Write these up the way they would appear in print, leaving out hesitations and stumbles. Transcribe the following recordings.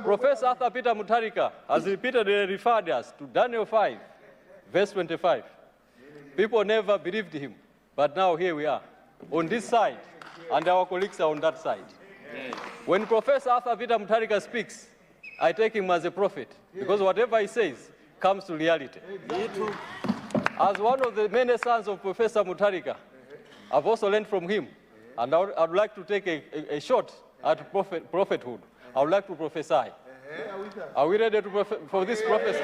Professor Arthur Peter Mutharika has repeatedly referred us to Daniel 5, verse 25. People never believed him, but now here we are, on this side, and our colleagues are on that side. When Professor Arthur Peter Mutharika speaks, I take him as a prophet, because whatever he says comes to reality. As one of the many sons of Professor Mutharika, I've also learned from him, and I would like to take a shot at prophethood. I would like to prophesy. Are we ready for this prophecy?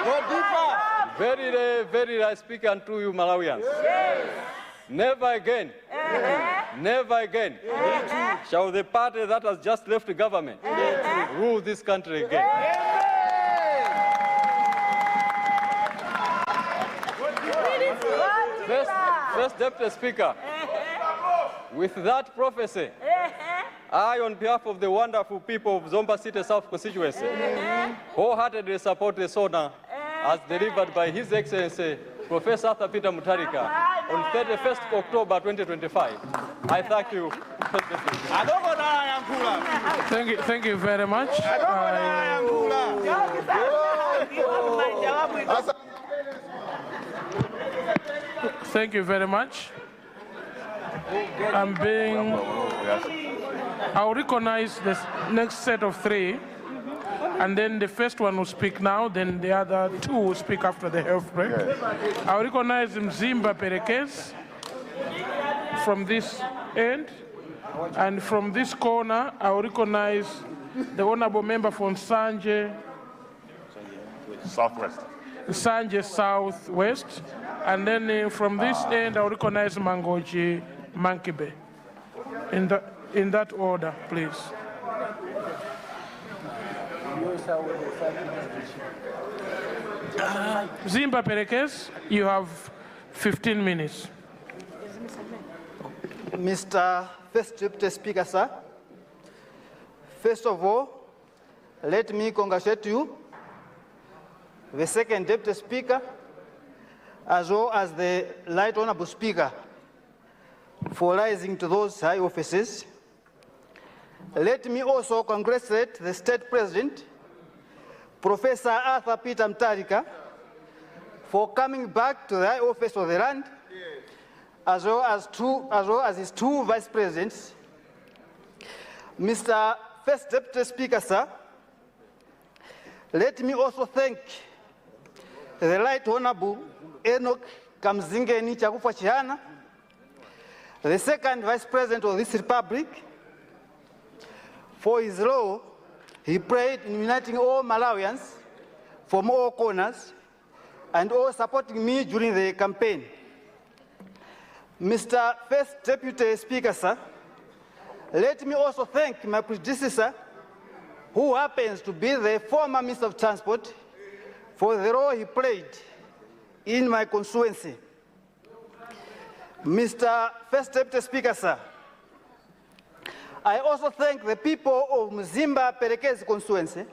Go deeper. Very I speak unto you, Malawians. Never again, never again shall the party that has just left the government rule this country again. First Deputy Speaker, with that prophecy, I, on behalf of the wonderful people of Zomba City South constituency, wholeheartedly support the SONA as delivered by His Excellency Professor Arthur Peter Mutharika on 31st October 2025. I thank you. Thank you very much. Thank you very much. I'll recognize the next set of three, and then the first one will speak now, then the other two will speak after the health break. I'll recognize Zimba Perekes from this end, and from this corner, I'll recognize the honorable member from Sanje Southwest, and then from this end, I'll recognize Mangoji Mankibe. In that order, please. Zimba Perekes, you have 15 minutes. Mr. First Deputy Speaker, sir, first of all, let me congratulate you, the Second Deputy Speaker, as well as the Right Honorable Speaker, for rising to those high offices. Let me also congratulate the State President, Professor Arthur Peter Mutharika, for coming back to the high office of the land, as well as his two vice presidents. Mr. First Deputy Speaker, sir, let me also thank the Right Honorable Enoch Kamzingeni Chakufa Chihana, the second Vice President of this Republic, for his role he played in uniting all Malawians from all corners and all supporting me during the campaign. Mr. First Deputy Speaker, sir, let me also thank my predecessor, who happens to be the former Minister of Transport, for the role he played in my constituency. Mr. First Deputy Speaker, sir, I also thank the people of Zimba Perekes constituency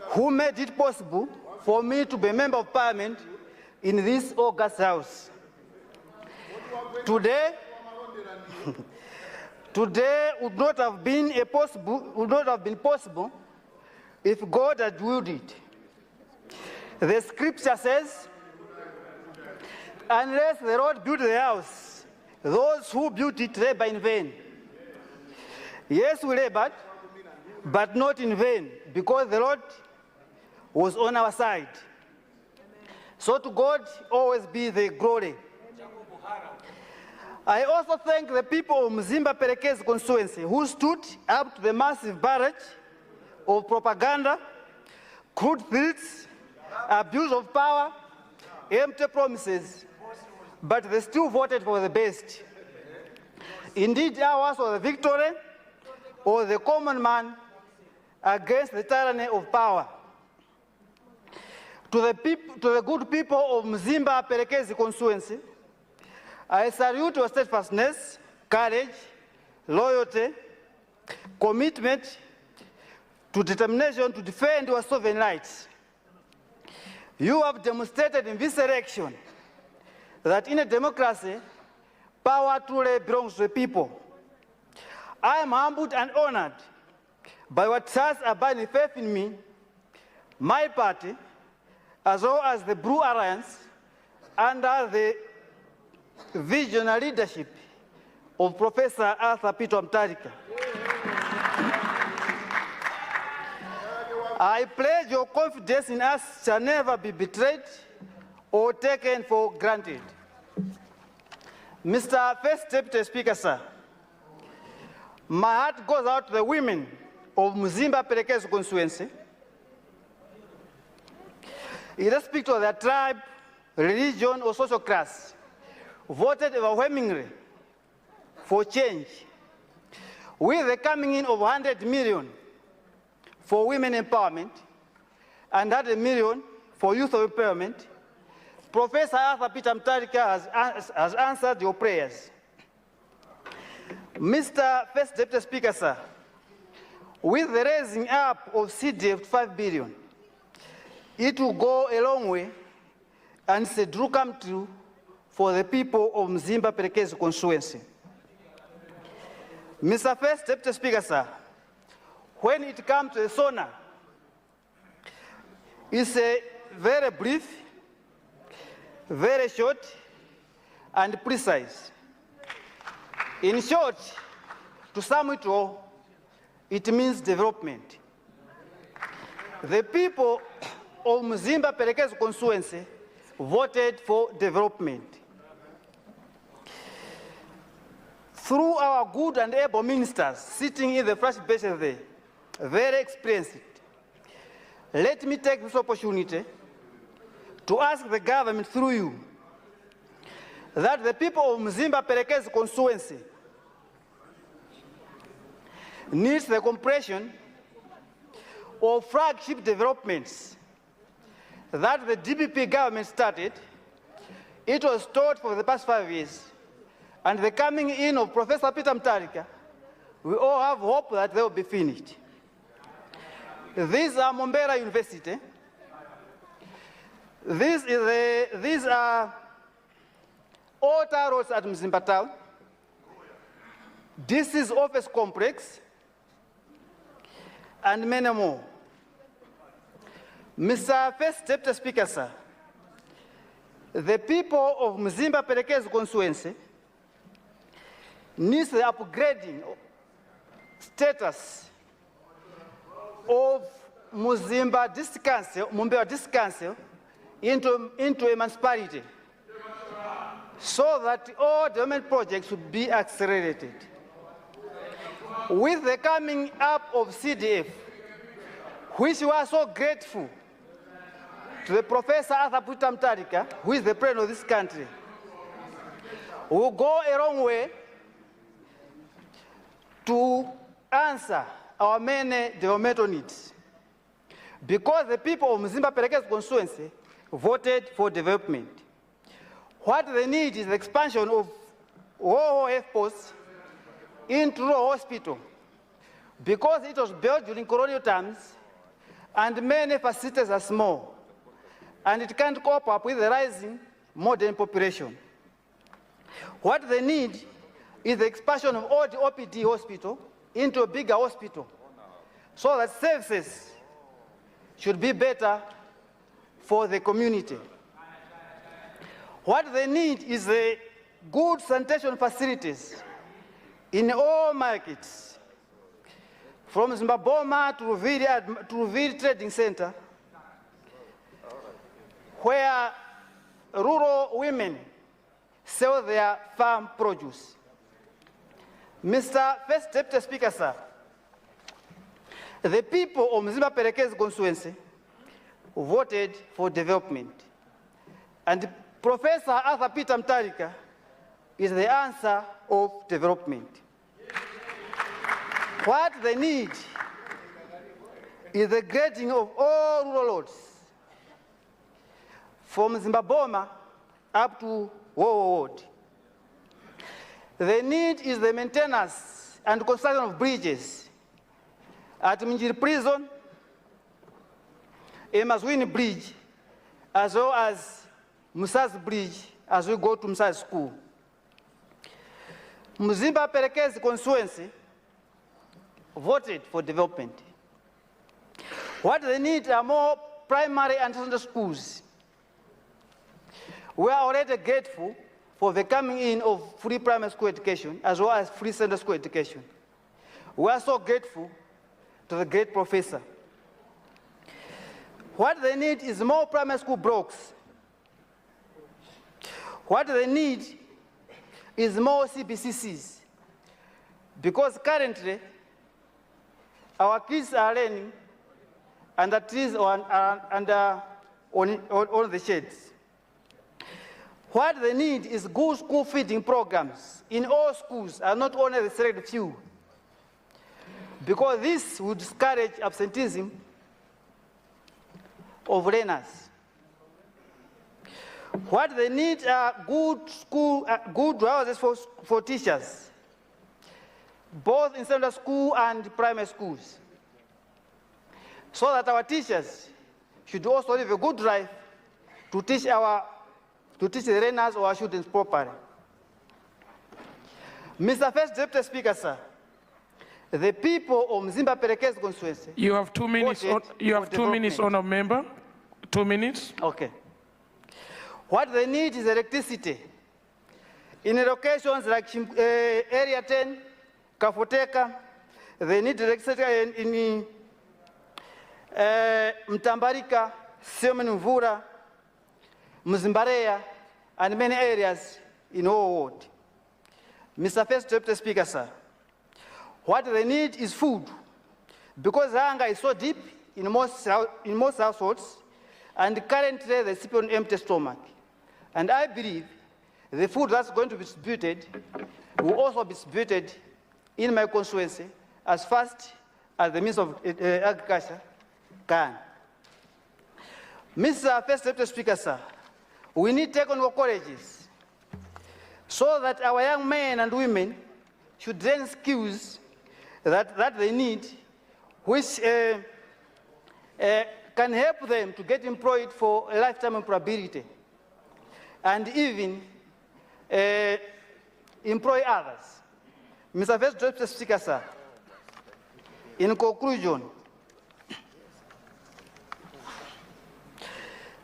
who made it possible for me to be a member of Parliament in this August House. Today would not have been possible if God had willed it. The scripture says, unless the Lord built the house, those who built it labor in vain. Yes, we labored, but not in vain, because the Lord was on our side. So to God always be the glory. I also thank the people of Zimba Perekes constituency who stood up to the massive barrage of propaganda, crude threats, abuse of power, empty promises, but they still voted for the best. Indeed, ours was the victory of the common man against the tyranny of power. To the good people of Zimba Perekes constituency, I salute your steadfastness, courage, loyalty, commitment to determination to defend your sovereign rights. You have demonstrated in this election that in a democracy, power truly belongs to the people. I am humbled and honored by what has abiding faith in me, my party, as well as the Blue Alliance, under the visionary leadership of Professor Arthur Peter Mutharika. I pledge your confidence in us shall never be betrayed or taken for granted. Mr. First Deputy Speaker, sir, my heart goes out to the women of Zimba Perekezo constituency, irrespective of their tribe, religion, or social class, voted overwhelmingly for change. With the coming in of 100 million for women empowerment and 100 million for youth empowerment, Professor Arthur Peter Mutharika has answered your prayers. Mr. First Deputy Speaker, sir, with the raising up of CDF to 5 billion, it will go a long way and it's a true come true for the people of Zimba Perekezo constituency. Mr. First Deputy Speaker, sir, when it comes to the SONA, it's a very brief, very short, and precise. In short, to sum it all, it means development. The people of Zimba Perekezo constituency voted for development. Through our good and able ministers sitting in the first benches there, very experienced, let me take this opportunity to ask the government through you that the people of Zimba Perekezo constituency needs the completion of flagship developments that the DPP government started. It was stalled for the past 5 years, and the coming in of Professor Peter Mutharika, we all have hope that they will be finished. These are Mombera University. These are Altar Roads at Zimba Town. This is office complex, and many more. Mr. First Deputy Speaker, sir, the people of Zimba Perekezo constituency needs the upgrading status of Muzimba District Council, Mumbera District Council, into a municipality, so that all development projects will be accelerated. With the coming up of CDF, which we are so grateful to the Professor Arthur Peter Mutharika, who is the president of this country, will go a long way to answer our many developmental needs. Because the people of Zimba Perekezo constituency voted for development. What they need is the expansion of all health posts into rural hospital, because it was built during colonial times and many facilities are small and it can't cope up with the rising modern population. What they need is the expansion of all the OPD hospital into a bigger hospital, so that services should be better for the community. What they need is the good sanitation facilities in all markets, from Zimbabwe to Ruviri Trading Center, where rural women sell their farm produce. Mr. First Deputy Speaker, sir, the people of Zimba Perekezo constituency voted for development, and Professor Arthur Peter Mutharika is the answer of development. What they need is the grading of all rural roads, from Zimbabwe up to Ward. The need is the maintenance and construction of bridges at Minjiri Prison, Emazwini Bridge, as well as Musaz Bridge as we go to Musaz School. Zimba Perekezo constituency voted for development. What they need are more primary and secondary schools. We are already grateful for the coming in of free primary school education as well as free secondary school education. We are so grateful to the great professor. What they need is more primary school blocks. What they need is more CBCCs, because currently our kids are learning under trees on the shades. What they need is good school feeding programs in all schools and not only the select few, because this would discourage absenteeism of learners. What they need are good houses for teachers, both in secondary school and primary schools, so that our teachers should also live a good life to teach the learners or our students properly. Mr. First Deputy Speaker, sir, the people of Zimba Perekes constituency. You have 2 minutes. You have 2 minutes, Honourable Member. 2 minutes. Okay. What they need is electricity. In locations like Area 10, Kafoteka, they need electricity in Mtambarika, Semenuvura, Mzimbareya, and many areas in all world. Mr. First Deputy Speaker, sir, what they need is food, because hunger is so deep in most households, and currently they sleep on empty stomach. And I believe the food that's going to be distributed will also be distributed in my constituency as fast as the Minister of Agriculture can. Mr. First Deputy Speaker, sir, we need technical colleges so that our young men and women should learn skills that they need, which can help them to get employed for a lifetime employability and even employ others. Mr. First Deputy Speaker, sir, in conclusion,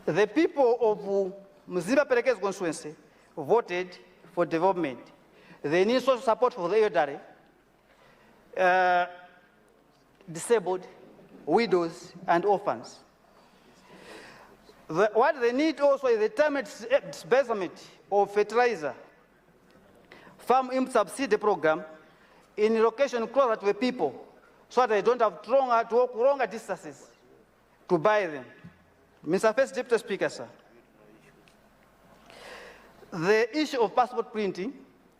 the people of Zimba Perekes constituency voted for development. They need social support for the elderly, disabled, widows, and orphans. What they need also is the timely disbursement of fertilizer, farm import subsidy program in location closer to the people, so that they don't have to walk longer distances to buy them. Mr. First Deputy Speaker, sir, the issue of passport printing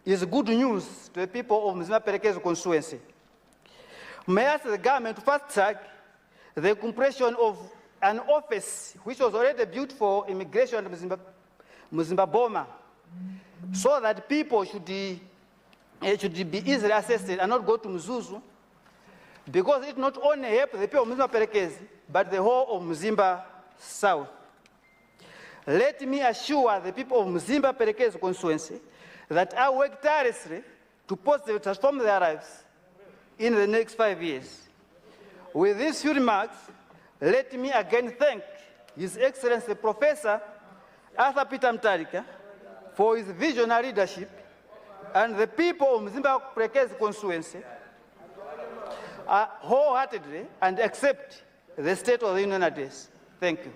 is good news to the people of Zimba Perekes constituency. May I ask the government to fast track the completion of an office which was already built for immigration in Mzimba Boma, so that people should be easily assessed and not go to Mzuzu, because it not only helps the people of Zimba Perekes, but the whole of Mzimba South. Let me assure the people of Zimba Perekes constituency that I work tirelessly to positively transform their lives in the next 5 years. With these few remarks, let me again thank His Excellency Professor Arthur Peter Mutharika for his visionary leadership, and the people of Zimba Perekes constituency wholeheartedly and accept the State of the Union address. Thank you.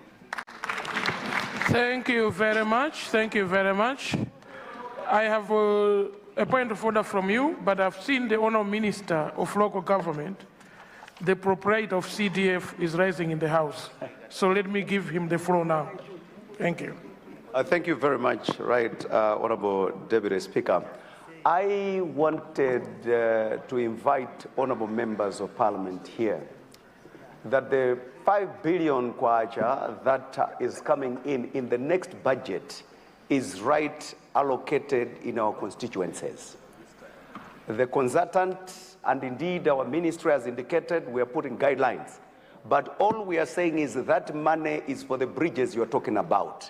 Thank you very much. Thank you very much. I have a point of order from you, but I've seen the Honourable Minister of Local Government. The proprietor of CDF is rising in the House. So let me give him the floor now. Thank you. Thank you very much, Honourable Deputy Speaker. I wanted to invite honourable members of Parliament here that the 5 billion kwacha that is coming in the next budget is right allocated in our constituencies. The consultant and indeed our ministry has indicated we are putting guidelines, but all we are saying is that money is for the bridges you are talking about.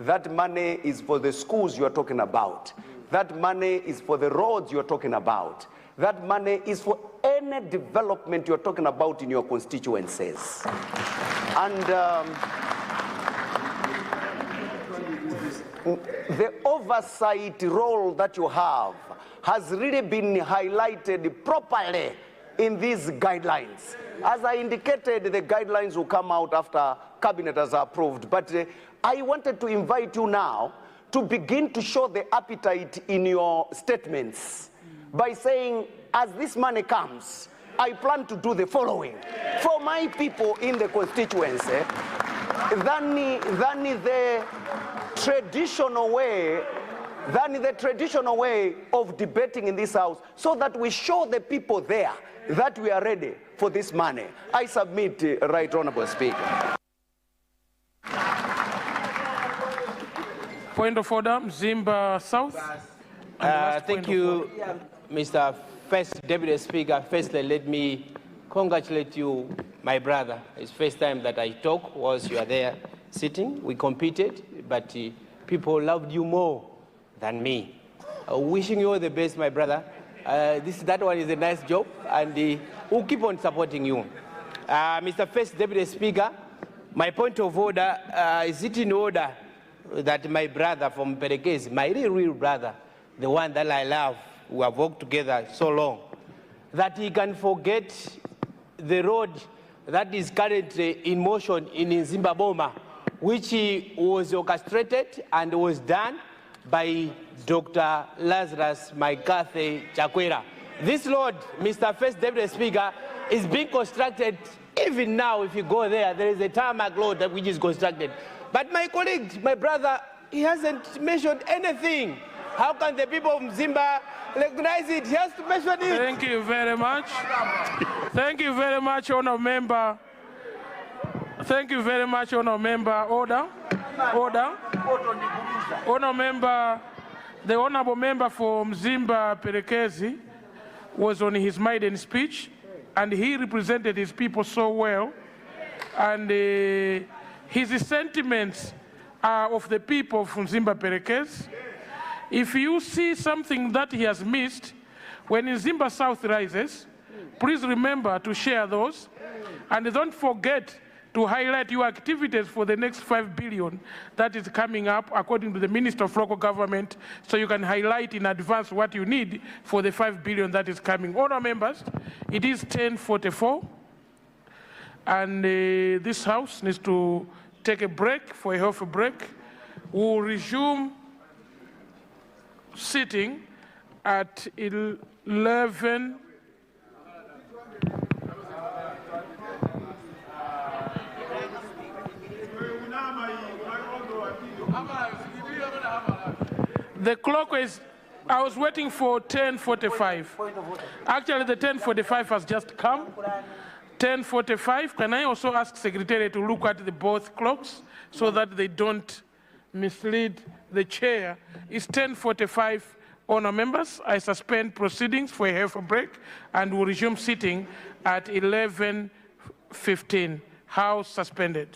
That money is for the schools you are talking about. That money is for the roads you are talking about. that money is for any development you're talking about in your constituencies. And the oversight role that you have has really been highlighted properly in these guidelines. As I indicated, the guidelines will come out after Cabinet has approved. But I wanted to invite you now to begin to show the appetite in your statements by saying, as this money comes, I plan to do the following for my people in the constituency than the traditional way of debating in this house, so that we show the people there that we are ready for this money. I submit, Right Honourable Speaker. Point of order, Zimba South. Thank you, Mr. First Deputy Speaker. Firstly, let me congratulate you, my brother. It's first time that I talk whilst you are there sitting. We competed, but people loved you more than me. Wishing you all the best, my brother. That one is a nice job, and we'll keep on supporting you. Mr. First Deputy Speaker, my point of order, is it in order that my brother from Perekezi, my real brother, the one that I love, we have worked together so long, that he can forget the road that is currently in motion in Zimba, which was orchestrated and was done by Dr. Lazarus McCarthy Chakwera. This road, Mr. First Deputy Speaker, is being constructed. Even now, if you go there, there is a tarmac road that which is constructed. But my colleague, my brother, he hasn't mentioned anything. How can the people of Zimba recognize it? He has to mention it. Thank you very much. Thank you very much, Honourable Member. Thank you very much, Honourable Member. Order. Order. Honourable Member, the Honourable Member from Zimba Perekezi was on his Maiden speech, and he represented his people so well. And his sentiments are of the people from Zimba Perekezi. If you see something that he has missed, when Zimba South rises, please remember to share those. And don't forget to highlight your activities for the next 5 billion that is coming up according to the Minister of Local Government, so you can highlight in advance what you need for the 5 billion that is coming. Honourable members, it is 10:44, and this house needs to take a break for a healthy break. We'll resume sitting at 11. The clock is, I was waiting for 10:45. Actually, the 10:45 has just come. 10:45, can I also ask Secretary to look at the both clocks so that they don't mislead the chair? It's 10:45, Honour members. I suspend proceedings for a half a break and will resume sitting at 11:15. House suspended.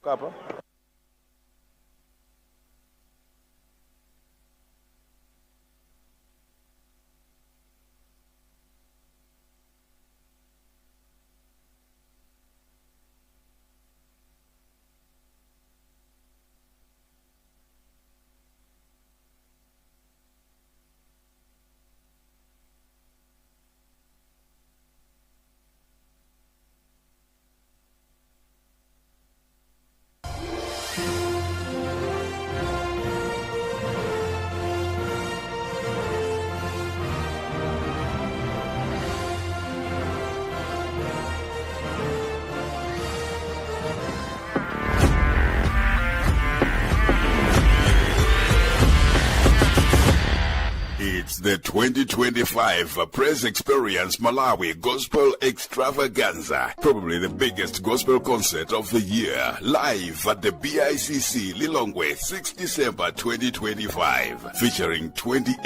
Capa. It's the 2025 Press Experience Malawi Gospel Extravaganza, probably the biggest gospel concert of the year, live at the BICC Lilongwe, 6 December 2025, featuring 28